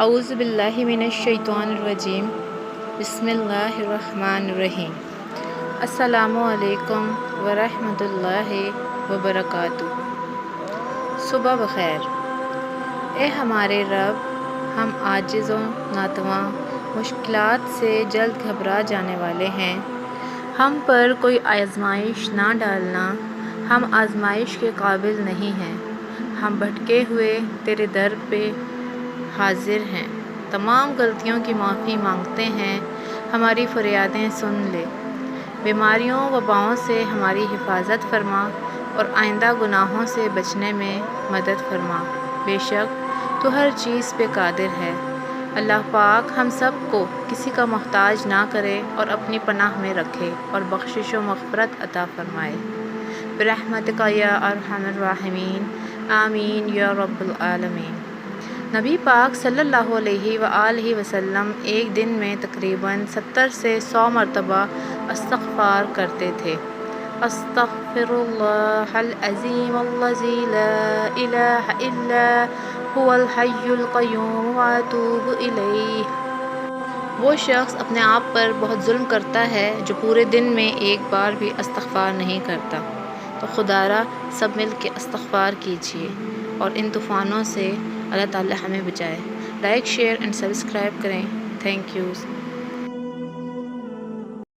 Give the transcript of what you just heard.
اعوذ باللہ من الشیطان الرجیم بسم اللہ الرحمن الرحیم۔ السلام علیکم ورحمۃ اللہ وبرکاتہ۔ صبح بخیر۔ اے ہمارے رب، ہم عاجز و ناتواں، مشکلات سے جلد گھبرا جانے والے ہیں۔ ہم پر کوئی آزمائش نہ ڈالنا، ہم آزمائش کے قابل نہیں ہیں۔ ہم بھٹکے ہوئے تیرے در پہ حاضر ہیں، تمام غلطیوں کی معافی مانگتے ہیں، ہماری فریادیں سن لے۔ بیماریوں وباؤں سے ہماری حفاظت فرما اور آئندہ گناہوں سے بچنے میں مدد فرما، بے شک تو ہر چیز پہ قادر ہے۔ اللہ پاک ہم سب کو کسی کا محتاج نہ کرے اور اپنی پناہ میں رکھے اور بخشش و مغفرت عطا فرمائے، برحمتک یا ارحم الراحمین، آمین یا رب العالمین۔ نبی پاک صلی اللہ علیہ وآلہ وسلم ایک دن میں تقریباً 70 سے 100 مرتبہ استغفار کرتے تھے۔ استغفر اللہ العظیم الذی لا الہ الا هو الحی القیوم واتوب الیہ۔ وہ شخص اپنے آپ پر بہت ظلم کرتا ہے جو پورے دن میں ایک بار بھی استغفار نہیں کرتا، تو خدا را سب مل کے استغفار کیجیے اور ان طوفانوں سے اللہ تعالی ہمیں بچائے۔ لائک، شیئر اینڈ سبسکرائب کریں۔ Thank you.